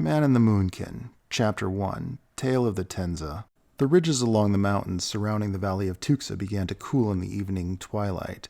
Man in the Moonken, Chapter 1, Tale of the Tenza. The ridges along the mountains surrounding the valley of Tuksa began to cool in the evening twilight.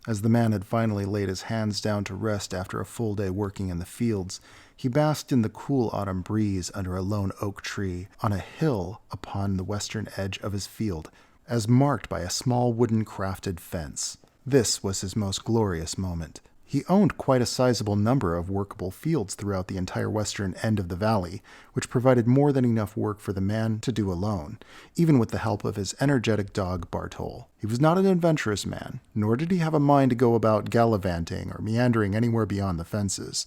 As the man had finally laid his hands down to rest after a full day working in the fields, he basked in the cool autumn breeze under a lone oak tree on a hill upon the western edge of his field, as marked by a small wooden crafted fence. This was his most glorious moment. He owned quite a sizable number of workable fields throughout the entire western end of the valley, which provided more than enough work for the man to do alone, even with the help of his energetic dog Bartol. He was not an adventurous man, nor did he have a mind to go about gallivanting or meandering anywhere beyond the fences.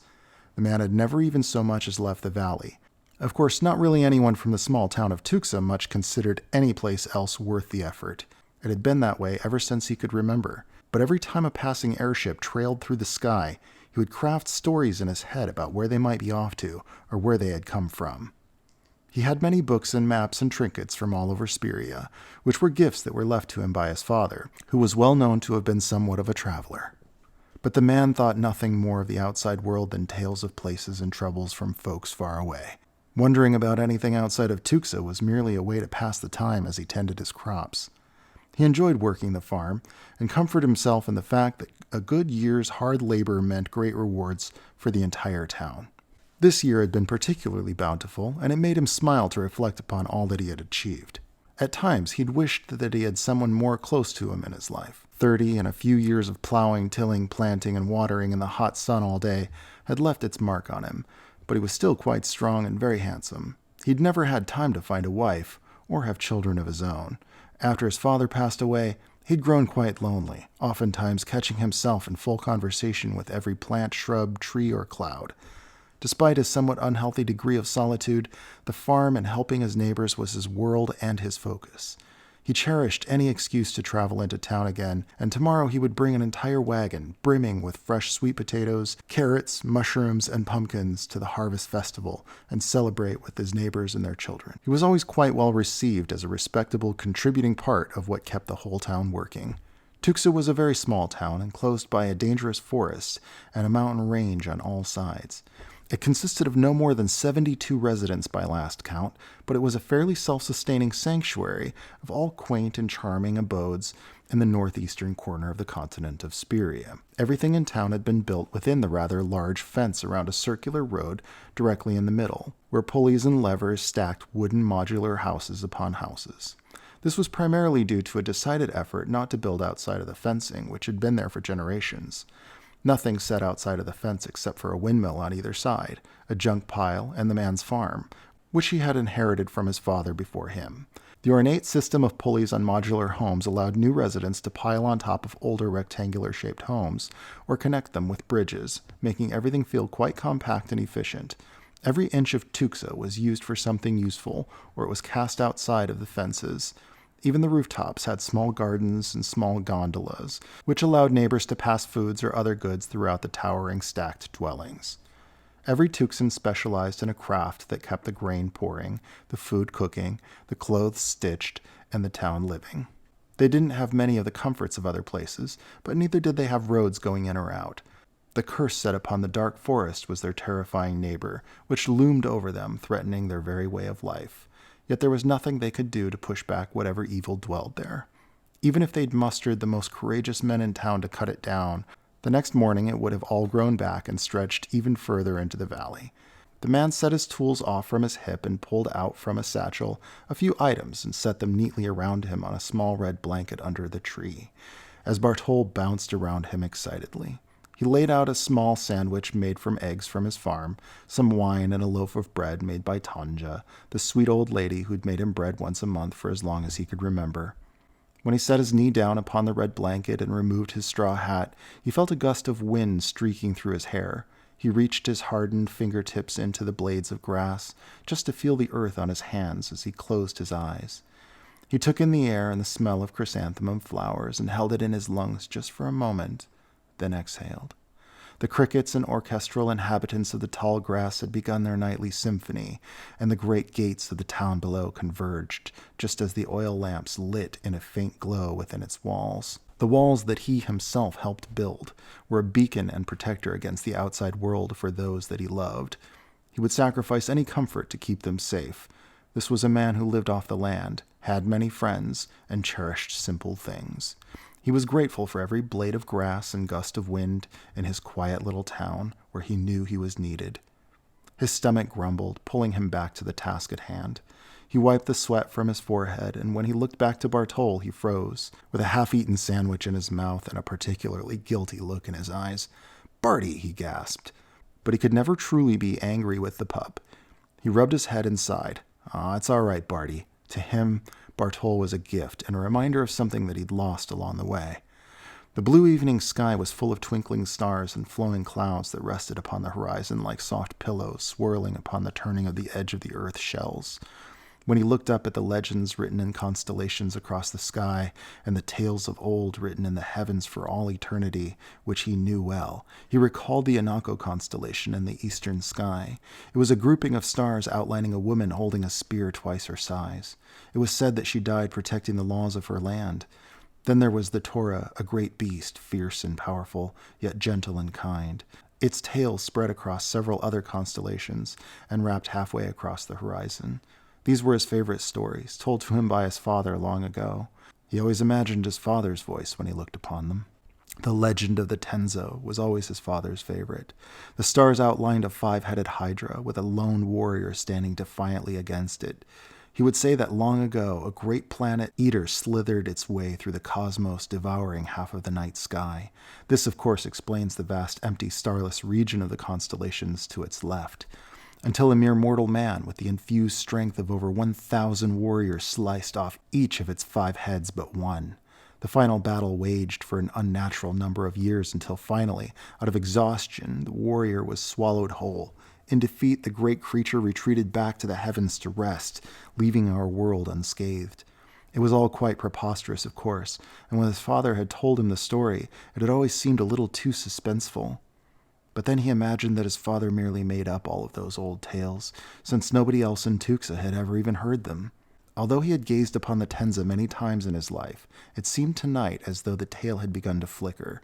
The man had never even so much as left the valley. Of course, not really anyone from the small town of Tuksa much considered any place else worth the effort. It had been that way ever since he could remember. But every time a passing airship trailed through the sky, he would craft stories in his head about where they might be off to or where they had come from. He had many books and maps and trinkets from all over Speria, which were gifts that were left to him by his father, who was well known to have been somewhat of a traveler. But the man thought nothing more of the outside world than tales of places and troubles from folks far away. Wondering about anything outside of Tuksa was merely a way to pass the time as he tended his crops. He enjoyed working the farm, and comforted himself in the fact that a good year's hard labor meant great rewards for the entire town. This year had been particularly bountiful, and it made him smile to reflect upon all that he had achieved. At times he'd wished that he had someone more close to him in his life. 30 and a few years of plowing, tilling, planting, and watering in the hot sun all day had left its mark on him, but he was still quite strong and very handsome. He'd never had time to find a wife, or have children of his own. After his father passed away, he'd grown quite lonely, oftentimes catching himself in full conversation with every plant, shrub, tree, or cloud. Despite his somewhat unhealthy degree of solitude, the farm and helping his neighbors was his world and his focus. He cherished any excuse to travel into town again, and tomorrow he would bring an entire wagon brimming with fresh sweet potatoes, carrots, mushrooms, and pumpkins to the harvest festival and celebrate with his neighbors and their children. He was always quite well received as a respectable, contributing part of what kept the whole town working. Tuksa was a very small town enclosed by a dangerous forest and a mountain range on all sides. It consisted of no more than 72 residents by last count, but it was a fairly self-sustaining sanctuary of all quaint and charming abodes in the northeastern corner of the continent of Speria. Everything in town had been built within the rather large fence around a circular road directly in the middle, where pulleys and levers stacked wooden modular houses upon houses. This was primarily due to a decided effort not to build outside of the fencing, which had been there for generations. Nothing set outside of the fence except for a windmill on either side, a junk pile, and the man's farm, which he had inherited from his father before him. The ornate system of pulleys on modular homes allowed new residents to pile on top of older rectangular-shaped homes, or connect them with bridges, making everything feel quite compact and efficient. Every inch of Tuksa was used for something useful, or it was cast outside of the fences. Even the rooftops had small gardens and small gondolas, which allowed neighbors to pass foods or other goods throughout the towering stacked dwellings. Every Tuksan specialized in a craft that kept the grain pouring, the food cooking, the clothes stitched, and the town living. They didn't have many of the comforts of other places, but neither did they have roads going in or out. The curse set upon the dark forest was their terrifying neighbor, which loomed over them, threatening their very way of life. Yet there was nothing they could do to push back whatever evil dwelled there. Even if they'd mustered the most courageous men in town to cut it down, the next morning it would have all grown back and stretched even further into the valley. The man set his tools off from his hip and pulled out from a satchel a few items and set them neatly around him on a small red blanket under the tree, as Bartol bounced around him excitedly. He laid out a small sandwich made from eggs from his farm, some wine, and a loaf of bread made by Tanja, the sweet old lady who'd made him bread once a month for as long as he could remember. When he set his knee down upon the red blanket and removed his straw hat, he felt a gust of wind streaking through his hair. He reached his hardened fingertips into the blades of grass, just to feel the earth on his hands as he closed his eyes. He took in the air and the smell of chrysanthemum flowers and held it in his lungs just for a moment, then exhaled. The crickets and orchestral inhabitants of the tall grass had begun their nightly symphony, and the great gates of the town below converged, just as the oil lamps lit in a faint glow within its walls. The walls that he himself helped build were a beacon and protector against the outside world for those that he loved. He He would sacrifice any comfort to keep them safe. This was a man who lived off the land, had many friends, and cherished simple things. He was grateful for every blade of grass and gust of wind in his quiet little town where he knew he was needed. His stomach grumbled, pulling him back to the task at hand. He wiped the sweat from his forehead, and when he looked back to Bartol, he froze, with a half-eaten sandwich in his mouth and a particularly guilty look in his eyes. "Barty," he gasped. But he could never truly be angry with the pup. He rubbed his head and sighed. It's all right, Barty." To him, Bartol was a gift and a reminder of something that he'd lost along the way. The blue evening sky was full of twinkling stars and flowing clouds that rested upon the horizon like soft pillows swirling upon the turning of the edge of the earth's shells. When he looked up at the legends written in constellations across the sky and the tales of old written in the heavens for all eternity, which he knew well, he recalled the Inako constellation in the eastern sky. It was a grouping of stars outlining a woman holding a spear twice her size. It was said that she died protecting the laws of her land. Then there was the Torah, a great beast, fierce and powerful, yet gentle and kind. Its tail spread across several other constellations and wrapped halfway across the horizon. These were his favorite stories, told to him by his father long ago. He always imagined his father's voice when he looked upon them. The legend of the Tenzo was always his father's favorite. The stars outlined a 5-headed hydra with a lone warrior standing defiantly against it. He would say that long ago, a great planet eater slithered its way through the cosmos, devouring half of the night sky. This, of course, explains the vast, empty, starless region of the constellations to its left. Until a mere mortal man with the infused strength of over 1,000 warriors sliced off each of its 5 heads but one. The final battle waged for an unnatural number of years until finally, out of exhaustion, the warrior was swallowed whole. In defeat, the great creature retreated back to the heavens to rest, leaving our world unscathed. It was all quite preposterous, of course, and when his father had told him the story, it had always seemed a little too suspenseful. But then he imagined that his father merely made up all of those old tales, since nobody else in Tuksa had ever even heard them. Although he had gazed upon the Tenza many times in his life, it seemed tonight as though the tale had begun to flicker.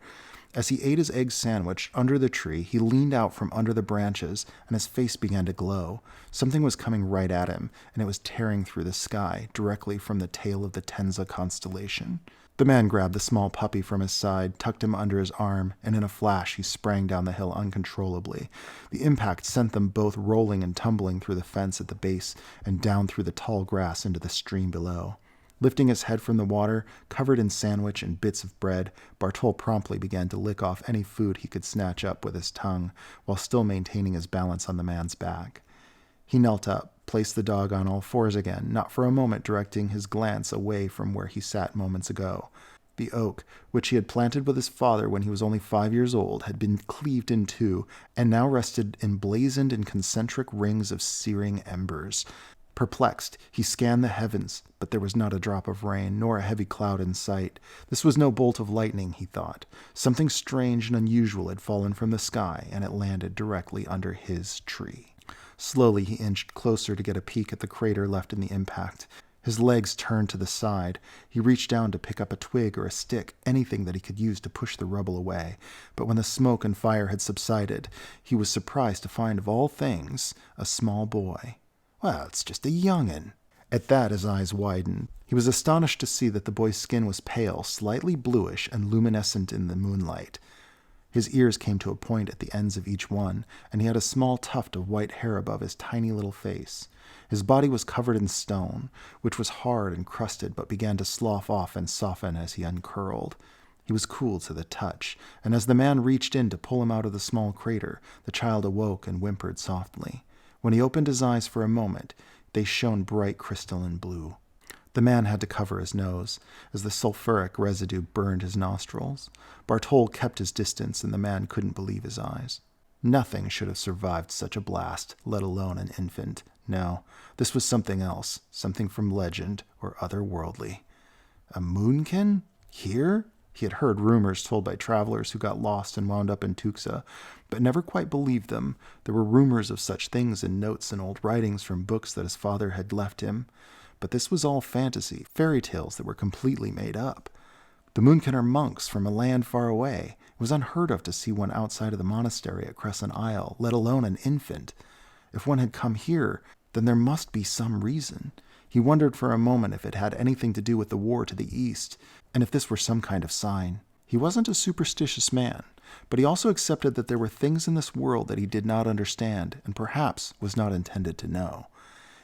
As he ate his egg sandwich under the tree, he leaned out from under the branches, and his face began to glow. Something was coming right at him, and it was tearing through the sky, directly from the tail of the Tenza constellation. The man grabbed the small puppy from his side, tucked him under his arm, and in a flash he sprang down the hill uncontrollably. The impact sent them both rolling and tumbling through the fence at the base and down through the tall grass into the stream below. Lifting his head from the water, covered in sandwich and bits of bread, Bartol promptly began to lick off any food he could snatch up with his tongue, while still maintaining his balance on the man's back. He knelt up, placed the dog on all fours again, not for a moment directing his glance away from where he sat moments ago. The oak, which he had planted with his father when he was only 5 years old, had been cleaved in two, and now rested emblazoned in concentric rings of searing embers. Perplexed, he scanned the heavens, but there was not a drop of rain, nor a heavy cloud in sight. This was no bolt of lightning, he thought. Something strange and unusual had fallen from the sky, and it landed directly under his tree. Slowly he inched closer to get a peek at the crater left in the impact. His legs turned to the side. He reached down to pick up a twig or a stick, anything that he could use to push the rubble away. But when the smoke and fire had subsided, he was surprised to find, of all things, a small boy. "Well, it's just a young'un." At that, his eyes widened. He was astonished to see that the boy's skin was pale, slightly bluish, and luminescent in the moonlight. His ears came to a point at the ends of each one, and he had a small tuft of white hair above his tiny little face. His body was covered in stone, which was hard and crusted but began to slough off and soften as he uncurled. He was cool to the touch, and as the man reached in to pull him out of the small crater, the child awoke and whimpered softly. When he opened his eyes for a moment, they shone bright crystalline blue. The man had to cover his nose, as the sulfuric residue burned his nostrils. Bartol kept his distance, and the man couldn't believe his eyes. Nothing should have survived such a blast, let alone an infant. No, this was something else, something from legend or otherworldly. A Moonken? Here? He had heard rumors told by travelers who got lost and wound up in Tuksa, but never quite believed them. There were rumors of such things in notes and old writings from books that his father had left him. But this was all fantasy, fairy tales that were completely made up. The Moonken are monks from a land far away. It was unheard of to see one outside of the monastery at Crescent Isle, let alone an infant. If one had come here, then there must be some reason. He wondered for a moment if it had anything to do with the war to the east, and if this were some kind of sign. He wasn't a superstitious man, but he also accepted that there were things in this world that he did not understand and perhaps was not intended to know.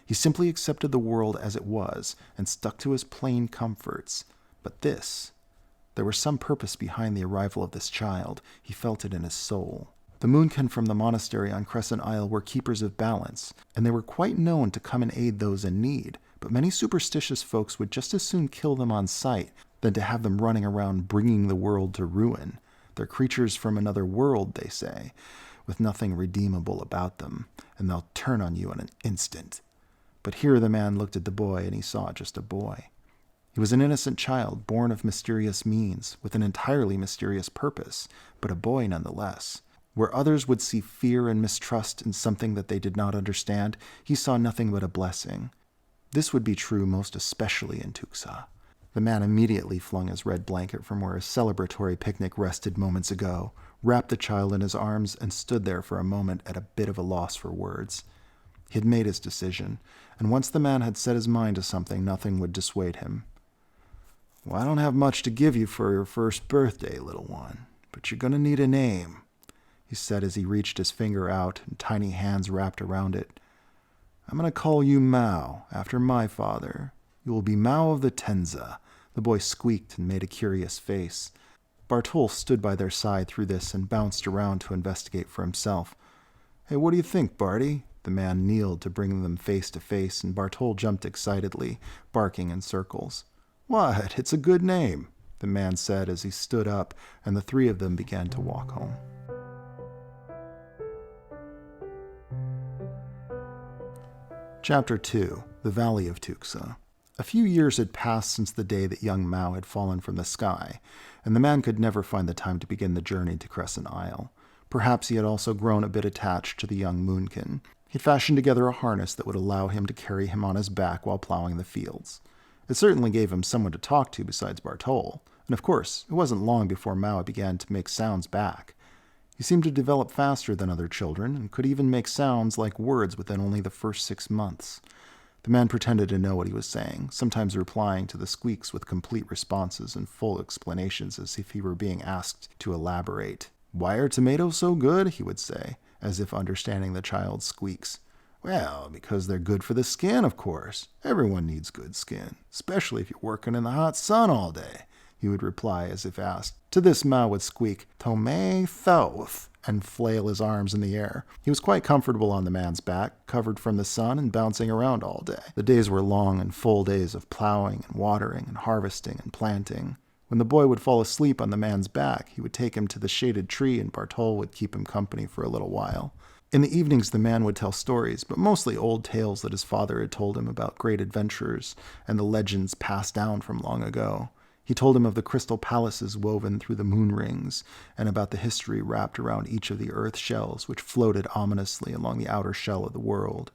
He simply accepted the world as it was and stuck to his plain comforts. But there was some purpose behind the arrival of this child. He felt it in his soul. The Moonken from the monastery on Crescent Isle were keepers of balance, and they were quite known to come and aid those in need, but many superstitious folks would just as soon kill them on sight than to have them running around bringing the world to ruin. They're creatures from another world, they say, with nothing redeemable about them, and they'll turn on you in an instant. But here the man looked at the boy, and he saw just a boy. He was an innocent child, born of mysterious means, with an entirely mysterious purpose, but a boy nonetheless. Where others would see fear and mistrust in something that they did not understand, he saw nothing but a blessing. This would be true most especially in Tuksa. The man immediately flung his red blanket from where his celebratory picnic rested moments ago, wrapped the child in his arms, and stood there for a moment at a bit of a loss for words. He had made his decision, and once the man had set his mind to something, nothing would dissuade him. "Well, I don't have much to give you for your first birthday, little one, but you're going to need a name," he said as he reached his finger out and tiny hands wrapped around it. "I'm going to call you Mao, after my father. You will be Mao of the Tenza." The boy squeaked and made a curious face. Bartol stood by their side through this and bounced around to investigate for himself. "Hey, what do you think, Barty?" The man kneeled to bring them face to face, and Bartol jumped excitedly, barking in circles. "What? It's a good name," the man said as he stood up, and the three of them began to walk home. Chapter 2. The Valley of Tuksa. A few years had passed since the day that young Mao had fallen from the sky, and the man could never find the time to begin the journey to Crescent Isle. Perhaps he had also grown a bit attached to the young Moonken. He fashioned together a harness that would allow him to carry him on his back while plowing the fields. It certainly gave him someone to talk to besides Bartol, and of course, it wasn't long before Mao began to make sounds back. He seemed to develop faster than other children, and could even make sounds like words within only the first 6 months. The man pretended to know what he was saying, sometimes replying to the squeaks with complete responses and full explanations as if he were being asked to elaborate. "Why are tomatoes so good?" he would say, as if understanding the child's squeaks. "Well, because they're good for the skin, of course. Everyone needs good skin, especially if you're working in the hot sun all day," he would reply as if asked. To this Mao would squeak, "Tomathoth," and flail his arms in the air. He was quite comfortable on the man's back, covered from the sun and bouncing around all day. The days were long and full days of plowing and watering and harvesting and planting. When the boy would fall asleep on the man's back, he would take him to the shaded tree and Bartol would keep him company for a little while. In the evenings, the man would tell stories, but mostly old tales that his father had told him about great adventurers and the legends passed down from long ago. He told him of the crystal palaces woven through the moon rings, and about the history wrapped around each of the earth shells which floated ominously along the outer shell of the world.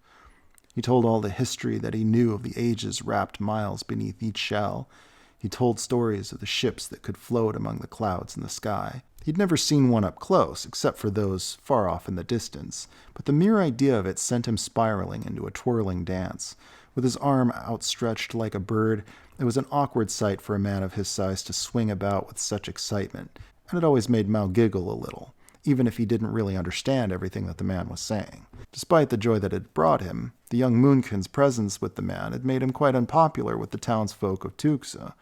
He told all the history that he knew of the ages wrapped miles beneath each shell. He told stories of the ships that could float among the clouds in the sky. He'd never seen one up close, except for those far off in the distance, but the mere idea of it sent him spiraling into a twirling dance. With his arm outstretched like a bird, it was an awkward sight for a man of his size to swing about with such excitement, and it always made Mao giggle a little, even if he didn't really understand everything that the man was saying. Despite the joy that it brought him, the young Moonken's presence with the man had made him quite unpopular with the townsfolk of Tuksa.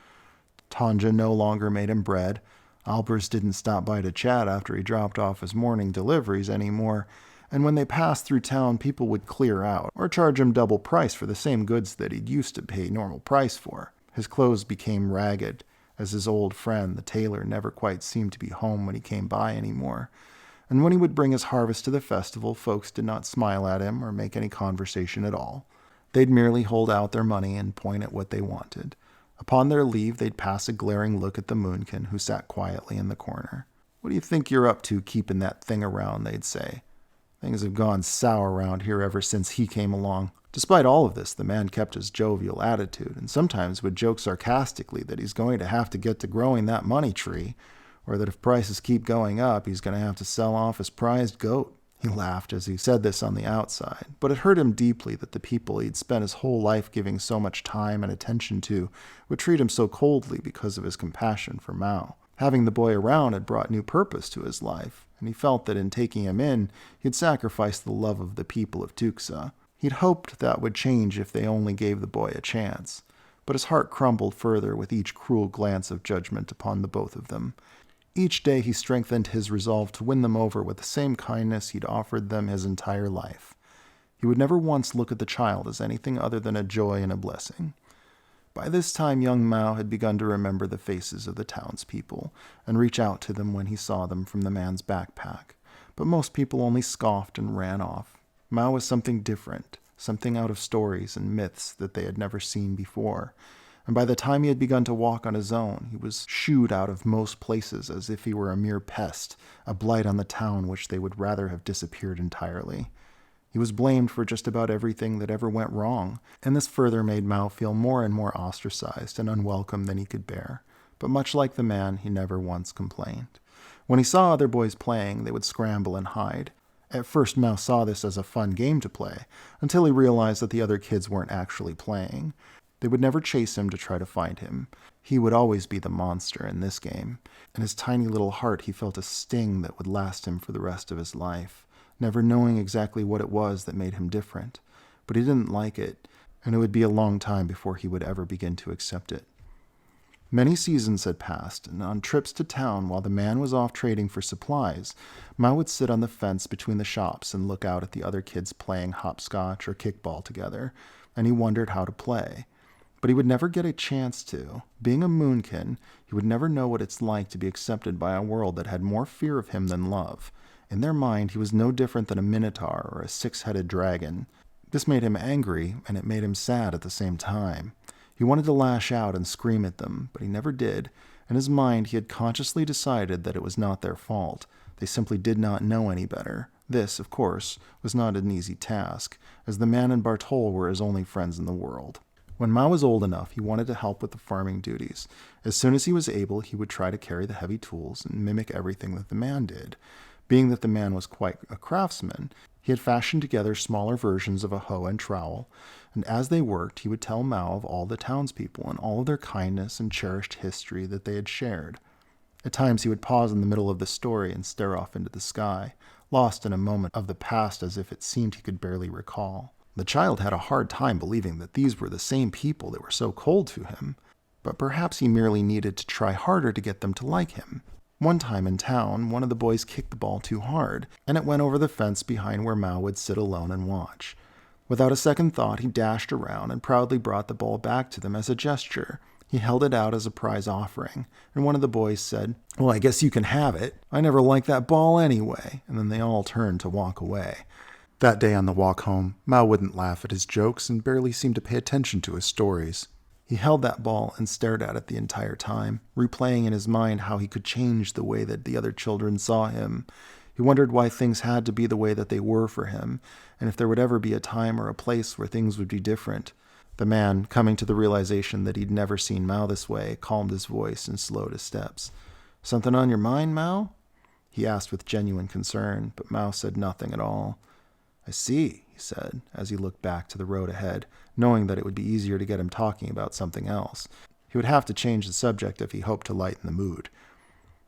Tanja no longer made him bread. Albers didn't stop by to chat after he dropped off his morning deliveries anymore, and when they passed through town, people would clear out, or charge him double price for the same goods that he'd used to pay normal price for. His clothes became ragged, as his old friend, the tailor, never quite seemed to be home when he came by anymore. And when he would bring his harvest to the festival, folks did not smile at him or make any conversation at all. They'd merely hold out their money and point at what they wanted. Upon their leave, they'd pass a glaring look at the Moonken, who sat quietly in the corner. "What do you think you're up to keeping that thing around?" they'd say. "Things have gone sour around here ever since he came along." Despite all of this, the man kept his jovial attitude, and sometimes would joke sarcastically that he's going to have to get to growing that money tree, or that if prices keep going up, he's going to have to sell off his prized goat. He laughed as he said this on the outside, but it hurt him deeply that the people he'd spent his whole life giving so much time and attention to would treat him so coldly because of his compassion for Mao. Having the boy around had brought new purpose to his life, and he felt that in taking him in, he'd sacrificed the love of the people of Tuksa. He'd hoped that would change if they only gave the boy a chance, but his heart crumbled further with each cruel glance of judgment upon the both of them. Each day he strengthened his resolve to win them over with the same kindness he'd offered them his entire life. He would never once look at the child as anything other than a joy and a blessing. By this time, young Mao had begun to remember the faces of the townspeople and reach out to them when he saw them from the man's backpack. But most people only scoffed and ran off. Mao was something different, something out of stories and myths that they had never seen before. And by the time he had begun to walk on his own, he was shooed out of most places as if he were a mere pest, a blight on the town which they would rather have disappeared entirely. He was blamed for just about everything that ever went wrong, and this further made Mao feel more and more ostracized and unwelcome than he could bear. But much like the man, he never once complained. When he saw other boys playing, they would scramble and hide. At first, Mao saw this as a fun game to play, until he realized that the other kids weren't actually playing. They would never chase him to try to find him. He would always be the monster in this game. In his tiny little heart, he felt a sting that would last him for the rest of his life, never knowing exactly what it was that made him different. But he didn't like it, and it would be a long time before he would ever begin to accept it. Many seasons had passed, and on trips to town while the man was off trading for supplies, Mao would sit on the fence between the shops and look out at the other kids playing hopscotch or kickball together, and he wondered how to play. But he would never get a chance to. Being a Moonken, he would never know what it's like to be accepted by a world that had more fear of him than love. In their mind, he was no different than a Minotaur or a six-headed dragon. This made him angry, and it made him sad at the same time. He wanted to lash out and scream at them, but he never did. In his mind, he had consciously decided that it was not their fault. They simply did not know any better. This, of course, was not an easy task, as the man and Bartol were his only friends in the world. When Mao was old enough, he wanted to help with the farming duties. As soon as he was able, he would try to carry the heavy tools and mimic everything that the man did. Being that the man was quite a craftsman, he had fashioned together smaller versions of a hoe and trowel, and as they worked, he would tell Mao of all the townspeople and all of their kindness and cherished history that they had shared. At times he would pause in the middle of the story and stare off into the sky, lost in a moment of the past as if it seemed he could barely recall. The child had a hard time believing that these were the same people that were so cold to him, but perhaps he merely needed to try harder to get them to like him. One time in town, one of the boys kicked the ball too hard, and it went over the fence behind where Mao would sit alone and watch. Without a second thought, he dashed around and proudly brought the ball back to them as a gesture. He held it out as a prize offering, and one of the boys said, "Well, I guess you can have it. I never liked that ball anyway," and then they all turned to walk away. That day on the walk home, Mao wouldn't laugh at his jokes and barely seemed to pay attention to his stories. He held that ball and stared at it the entire time, replaying in his mind how he could change the way that the other children saw him. He wondered why things had to be the way that they were for him, and if there would ever be a time or a place where things would be different. The man, coming to the realization that he'd never seen Mao this way, calmed his voice and slowed his steps. "Something on your mind, Mao?" he asked with genuine concern, but Mao said nothing at all. "I see," he said, as he looked back to the road ahead, knowing that it would be easier to get him talking about something else. He would have to change the subject if he hoped to lighten the mood.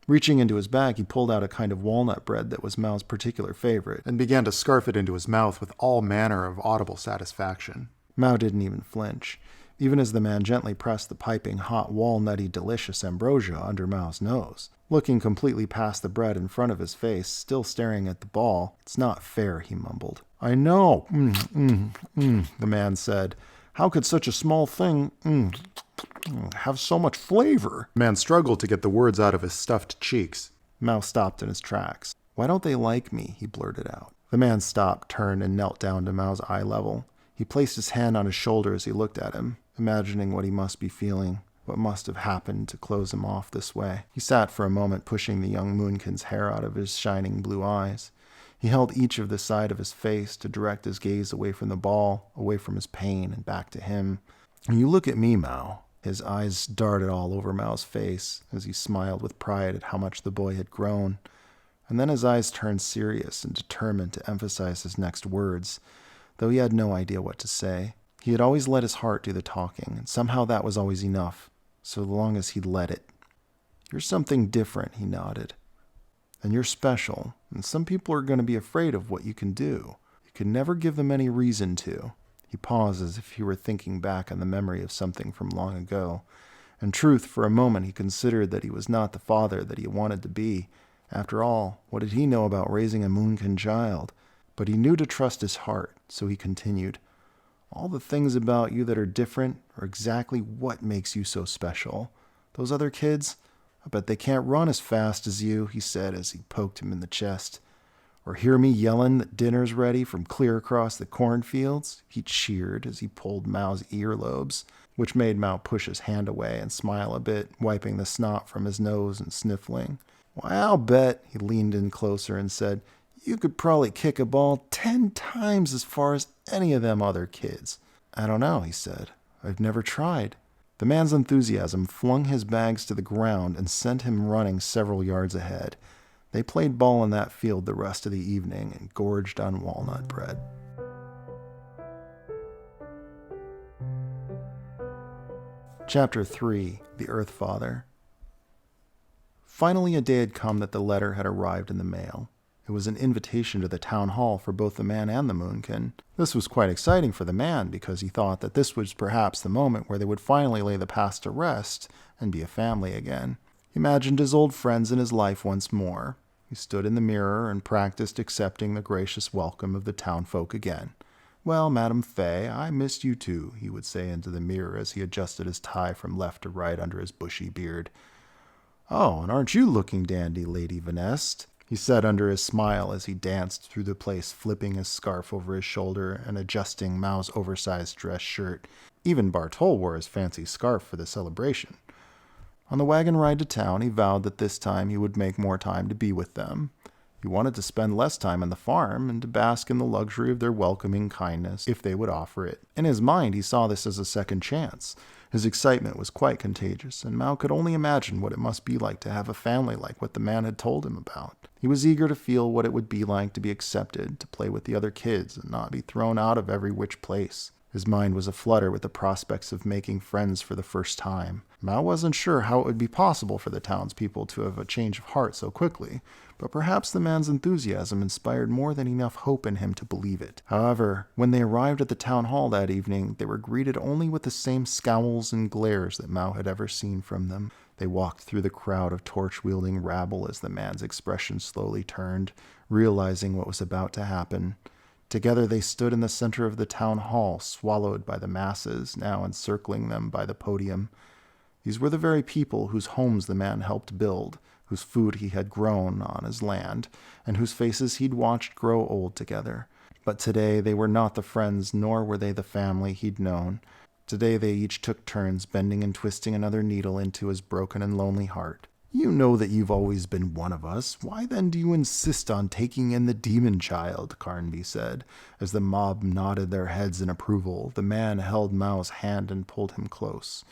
Reaching into his bag, he pulled out a kind of walnut bread that was Mao's particular favorite, and began to scarf it into his mouth with all manner of audible satisfaction. Mao didn't even flinch, even as the man gently pressed the piping hot, walnutty, delicious ambrosia under Mao's nose. Looking completely past the bread in front of his face, still staring at the ball. "It's not fair," he mumbled. "I know, the man said. "How could such a small thing have so much flavor?" The man struggled to get the words out of his stuffed cheeks. Mao stopped in his tracks. "Why don't they like me?" he blurted out. The man stopped, turned, and knelt down to Mao's eye level. He placed his hand on his shoulder as he looked at him, imagining what he must be feeling, what must have happened to close him off this way. He sat for a moment, pushing the young Moonken's hair out of his shining blue eyes. He held each of the side of his face to direct his gaze away from the ball, away from his pain, and back to him. "When you look at me, Mao." His eyes darted all over Mao's face as he smiled with pride at how much the boy had grown. And then his eyes turned serious and determined to emphasize his next words, though he had no idea what to say. He had always let his heart do the talking, and somehow that was always enough, so long as he'd let it. "You're something different," he nodded. "And you're special, and some people are going to be afraid of what you can do. You can never give them any reason to." He paused as if he were thinking back on the memory of something from long ago. In truth, for a moment he considered that he was not the father that he wanted to be. After all, what did he know about raising a Moonken child? But he knew to trust his heart, so he continued. "All the things about you that are different are exactly what makes you so special. Those other kids, I bet they can't run as fast as you," he said as he poked him in the chest. "Or hear me yelling that dinner's ready from clear across the cornfields," he cheered as he pulled Mao's earlobes, which made Mao push his hand away and smile a bit, wiping the snot from his nose and sniffling. "Why, I'll bet," he leaned in closer and said, "you could probably kick a ball 10 times as far as any of them other kids." "I don't know," he said. "I've never tried." The man's enthusiasm flung his bags to the ground and sent him running several yards ahead. They played ball in that field the rest of the evening and gorged on walnut bread. Chapter 3. The Earth Father. Finally, a day had come that the letter had arrived in the mail. It was an invitation to the town hall for both the man and the Moonken. This was quite exciting for the man because he thought that this was perhaps the moment where they would finally lay the past to rest and be a family again. He imagined his old friends in his life once more. He stood in the mirror and practiced accepting the gracious welcome of the townfolk again. "Well, Madame Fay, I missed you too," he would say into the mirror as he adjusted his tie from left to right under his bushy beard. "Oh, and aren't you looking dandy, Lady Vanest?" he said under his smile as he danced through the place, flipping his scarf over his shoulder and adjusting Mao's oversized dress shirt. Even Bartol wore his fancy scarf for the celebration. On the wagon ride to town, he vowed that this time he would make more time to be with them. He wanted to spend less time on the farm and to bask in the luxury of their welcoming kindness, if they would offer it. In his mind, he saw this as a second chance. His excitement was quite contagious, and Mao could only imagine what it must be like to have a family like what the man had told him about. He was eager to feel what it would be like to be accepted, to play with the other kids, and not be thrown out of every which place. His mind was aflutter with the prospects of making friends for the first time. Mao wasn't sure how it would be possible for the townspeople to have a change of heart so quickly, but perhaps the man's enthusiasm inspired more than enough hope in him to believe it. However, when they arrived at the town hall that evening, they were greeted only with the same scowls and glares that Mao had ever seen from them. They walked through the crowd of torch-wielding rabble as the man's expression slowly turned, realizing what was about to happen. Together they stood in the center of the town hall, swallowed by the masses, now encircling them by the podium. These were the very people whose homes the man helped build, whose food he had grown on his land, and whose faces he'd watched grow old together. But today they were not the friends, nor were they the family he'd known. Today they each took turns bending and twisting another needle into his broken and lonely heart. "You know that you've always been one of us. Why then do you insist on taking in the demon child?" Carnby said. As the mob nodded their heads in approval, the man held Mao's hand and pulled him close.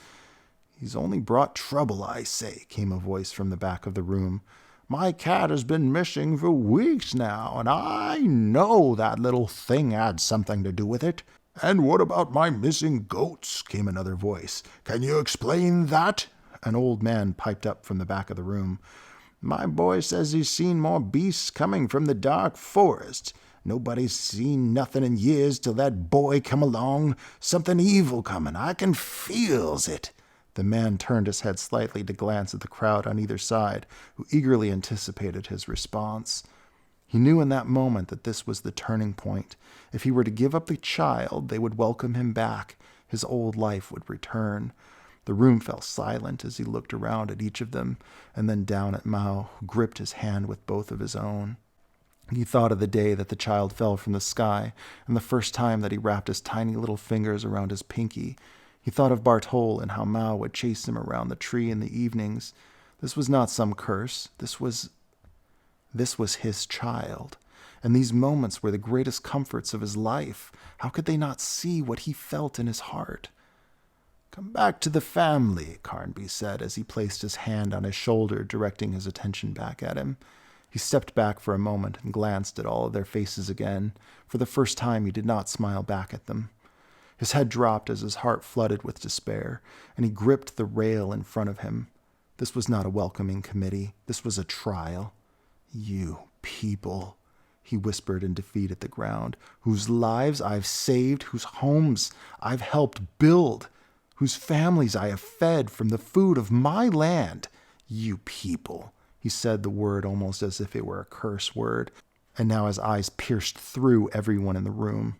"He's only brought trouble, I say," came a voice from the back of the room. "My cat has been missing for weeks now, and I know that little thing had something to do with it." "And what about my missing goats?" came another voice. "Can you explain that?" An old man piped up from the back of the room. "My boy says he's seen more beasts coming from the dark forest. Nobody's seen nothing in years till that boy come along. Something evil coming. I can feels it." The man turned his head slightly to glance at the crowd on either side, who eagerly anticipated his response. He knew in that moment that this was the turning point. If he were to give up the child, they would welcome him back. His old life would return. The room fell silent as he looked around at each of them, and then down at Mao, who gripped his hand with both of his own. He thought of the day that the child fell from the sky, and the first time that he wrapped his tiny little fingers around his pinky. He thought of Bartol and how Mao would chase him around the tree in the evenings. This was not some curse. This was his child. And these moments were the greatest comforts of his life. How could they not see what he felt in his heart? "Come back to the family," Carnby said as he placed his hand on his shoulder, directing his attention back at him. He stepped back for a moment and glanced at all of their faces again. For the first time, he did not smile back at them. His head dropped as his heart flooded with despair, and he gripped the rail in front of him. This was not a welcoming committee. This was a trial. "You people," he whispered in defeat at the ground, "whose lives I've saved, whose homes I've helped build, whose families I have fed from the food of my land. You people." He said the word almost as if it were a curse word, and now his eyes pierced through everyone in the room.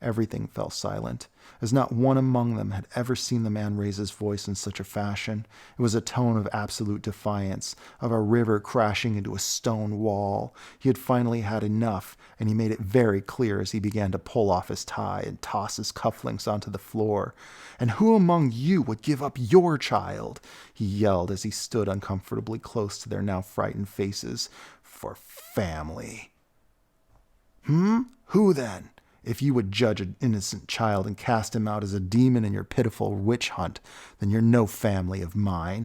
Everything fell silent, as not one among them had ever seen the man raise his voice in such a fashion. It was a tone of absolute defiance, of a river crashing into a stone wall. He had finally had enough, and he made it very clear as he began to pull off his tie and toss his cufflinks onto the floor. "And who among you would give up your child?" he yelled as he stood uncomfortably close to their now frightened faces. "For family." Who then? If you would judge an innocent child and cast him out as a demon in your pitiful witch hunt, then you're no family of mine.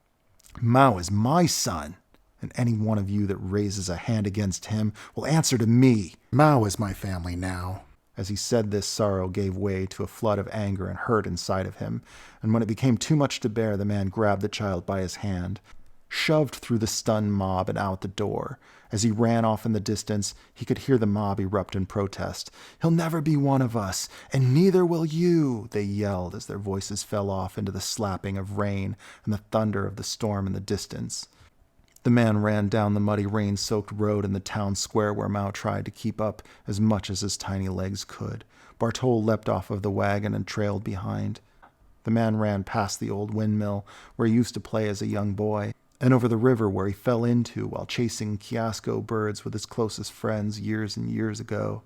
Mao is my son, and any one of you that raises a hand against him will answer to me. Mao is my family now." As he said this, sorrow gave way to a flood of anger and hurt inside of him, and when it became too much to bear, the man grabbed the child by his hand, shoved through the stunned mob and out the door. As he ran off in the distance, he could hear the mob erupt in protest. "He'll never be one of us, and neither will you," they yelled as their voices fell off into the slapping of rain and the thunder of the storm in the distance. The man ran down the muddy, rain-soaked road in the town square where Mao tried to keep up as much as his tiny legs could. Bartol leapt off of the wagon and trailed behind. The man ran past the old windmill where he used to play as a young boy, and over the river where he fell into while chasing kiasco birds with his closest friends years and years ago.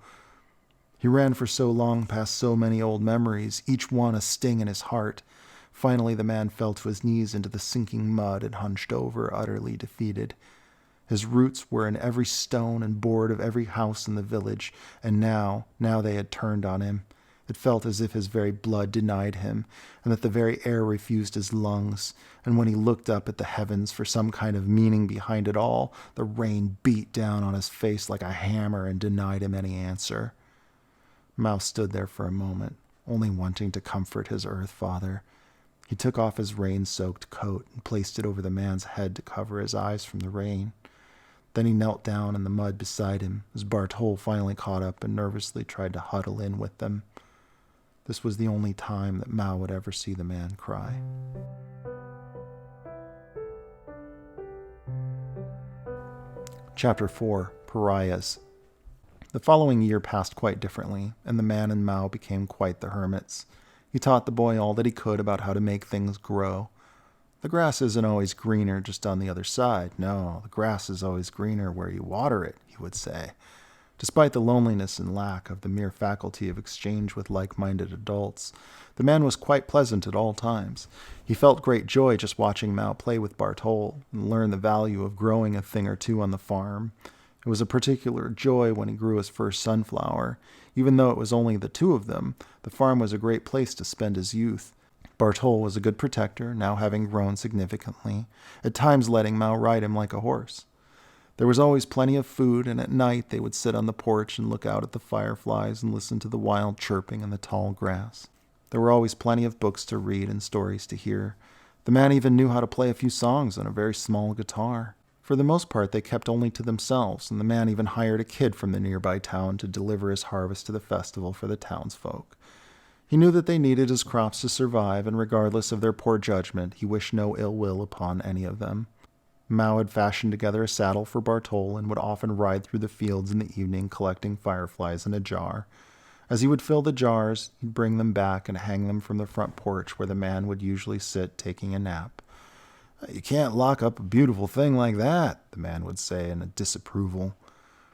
He ran for so long past so many old memories, each one a sting in his heart. Finally, the man fell to his knees into the sinking mud and hunched over, utterly defeated. His roots were in every stone and board of every house in the village, and now they had turned on him. It felt as if his very blood denied him, and that the very air refused his lungs. And when he looked up at the heavens for some kind of meaning behind it all, the rain beat down on his face like a hammer and denied him any answer. Mao stood there for a moment, only wanting to comfort his Earth Father. He took off his rain-soaked coat and placed it over the man's head to cover his eyes from the rain. Then he knelt down in the mud beside him as Bartol finally caught up and nervously tried to huddle in with them. This was the only time that Mao would ever see the man cry. Chapter 4, Pariahs. The following year passed quite differently, and the man and Mao became quite the hermits. He taught the boy all that he could about how to make things grow. The grass isn't always greener just on the other side. No, the grass is always greener where you water it, he would say. Despite the loneliness and lack of the mere faculty of exchange with like-minded adults, the man was quite pleasant at all times. He felt great joy just watching Mao play with Bartol and learn the value of growing a thing or two on the farm. It was a particular joy when he grew his first sunflower. Even though it was only the two of them, the farm was a great place to spend his youth. Bartol was a good protector, now having grown significantly, at times letting Mao ride him like a horse. There was always plenty of food, and at night they would sit on the porch and look out at the fireflies and listen to the wild chirping in the tall grass. There were always plenty of books to read and stories to hear. The man even knew how to play a few songs on a very small guitar. For the most part, they kept only to themselves, and the man even hired a kid from the nearby town to deliver his harvest to the festival for the townsfolk. He knew that they needed his crops to survive, and regardless of their poor judgment, he wished no ill will upon any of them. Mao had fashioned together a saddle for Bartol and would often ride through the fields in the evening collecting fireflies in a jar. As he would fill the jars, he'd bring them back and hang them from the front porch where the man would usually sit taking a nap. "You can't lock up a beautiful thing like that," the man would say in disapproval.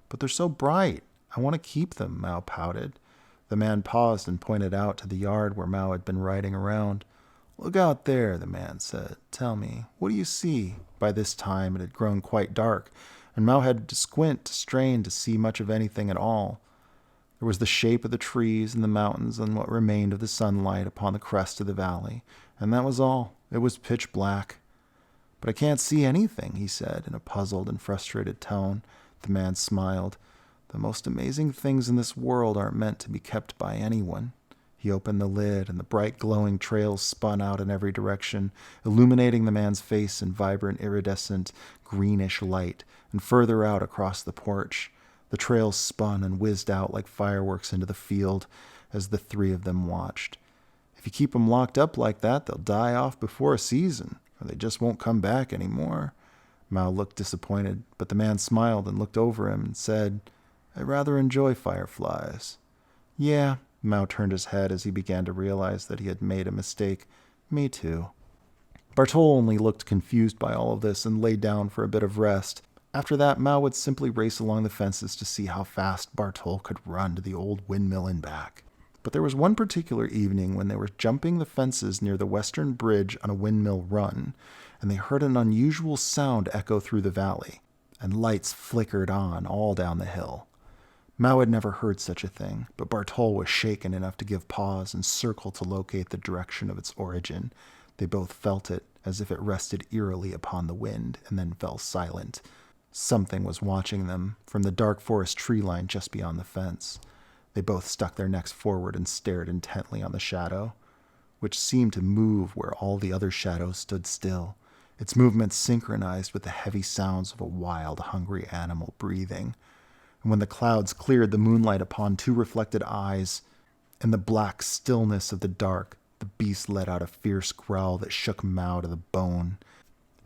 "But they're so bright. I want to keep them," Mao pouted. The man paused and pointed out to the yard where Mao had been riding around. "Look out there," the man said. "Tell me, what do you see?" By this time it had grown quite dark, and Mao had to squint to strain to see much of anything at all. There was the shape of the trees and the mountains and what remained of the sunlight upon the crest of the valley, and that was all. It was pitch black. "But I can't see anything," he said in a puzzled and frustrated tone. The man smiled. The most amazing things in this world aren't meant to be kept by anyone. He opened the lid, and the bright glowing trails spun out in every direction, illuminating the man's face in vibrant, iridescent, greenish light, and further out across the porch. The trails spun and whizzed out like fireworks into the field as the three of them watched. If you keep them locked up like that, they'll die off before a season, or they just won't come back anymore. Mao looked disappointed, but the man smiled and looked over him and said, "I rather enjoy fireflies." "Yeah." Mao turned his head as he began to realize that he had made a mistake. "Me too." Bartol only looked confused by all of this and lay down for a bit of rest. After that, Mao would simply race along the fences to see how fast Bartol could run to the old windmill and back. But there was one particular evening when they were jumping the fences near the western bridge on a windmill run, and they heard an unusual sound echo through the valley, and lights flickered on all down the hill. Mao had never heard such a thing, but Bartol was shaken enough to give pause and circle to locate the direction of its origin. They both felt it, as if it rested eerily upon the wind, and then fell silent. Something was watching them from the dark forest tree line just beyond the fence. They both stuck their necks forward and stared intently on the shadow, which seemed to move where all the other shadows stood still, its movements synchronized with the heavy sounds of a wild, hungry animal breathing. And when the clouds cleared the moonlight upon two reflected eyes, in the black stillness of the dark, the beast let out a fierce growl that shook Mao to the bone.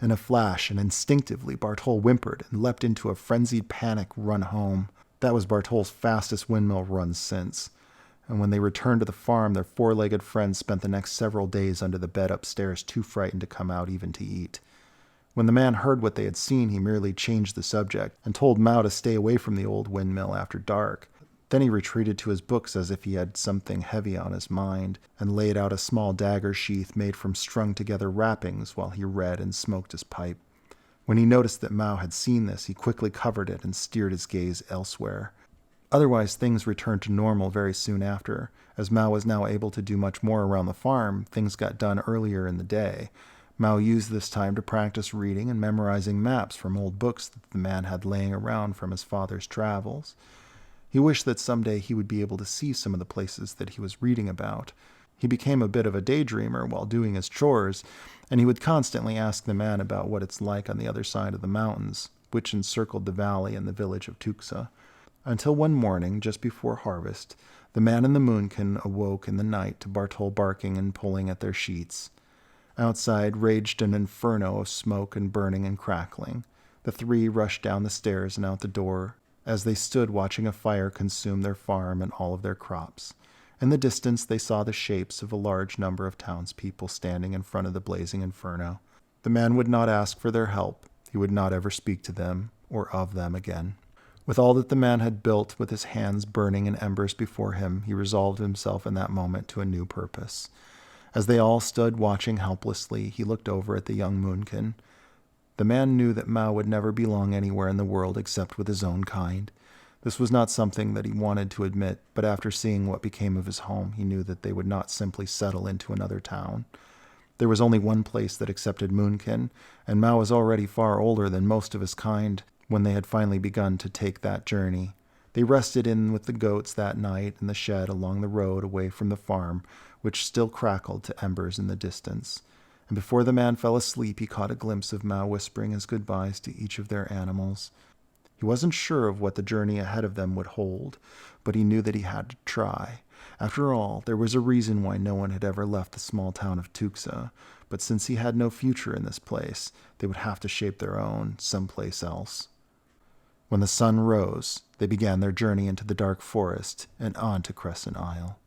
In a flash, and instinctively, Bartol whimpered and leapt into a frenzied panic run home. That was Bartol's fastest windmill run since. And when they returned to the farm, their four-legged friends spent the next several days under the bed upstairs, too frightened to come out even to eat. When the man heard what they had seen, he merely changed the subject and told Mao to stay away from the old windmill after dark. Then he retreated to his books as if he had something heavy on his mind, and laid out a small dagger sheath made from strung-together wrappings while he read and smoked his pipe. When he noticed that Mao had seen this, he quickly covered it and steered his gaze elsewhere. Otherwise, things returned to normal very soon after. As Mao was now able to do much more around the farm, things got done earlier in the day. Mao used this time to practice reading and memorizing maps from old books that the man had laying around from his father's travels. He wished that someday he would be able to see some of the places that he was reading about. He became a bit of a daydreamer while doing his chores, and he would constantly ask the man about what it's like on the other side of the mountains, which encircled the valley and the village of Tuksa. Until one morning, just before harvest, the man and the Moonken awoke in the night to Bartol barking and pulling at their sheets. Outside raged an inferno of smoke and burning and crackling. The three rushed down the stairs and out the door as they stood watching a fire consume their farm and all of their crops. In the distance, they saw the shapes of a large number of townspeople standing in front of the blazing inferno. The man would not ask for their help. He would not ever speak to them or of them again. With all that the man had built, with his hands burning in embers before him, he resolved himself in that moment to a new purpose. As they all stood watching helplessly, he looked over at the young Moonken. The man knew that Mao would never belong anywhere in the world except with his own kind. This was not something that he wanted to admit, but after seeing what became of his home, he knew that they would not simply settle into another town. There was only one place that accepted Moonken, and Mao was already far older than most of his kind when they had finally begun to take that journey. They rested in with the goats that night in the shed along the road away from the farm, which still crackled to embers in the distance. And before the man fell asleep, he caught a glimpse of Mao whispering his goodbyes to each of their animals. He wasn't sure of what the journey ahead of them would hold, but he knew that he had to try. After all, there was a reason why no one had ever left the small town of Tuksa, but since he had no future in this place, they would have to shape their own someplace else. When the sun rose, they began their journey into the dark forest and on to Crescent Isle.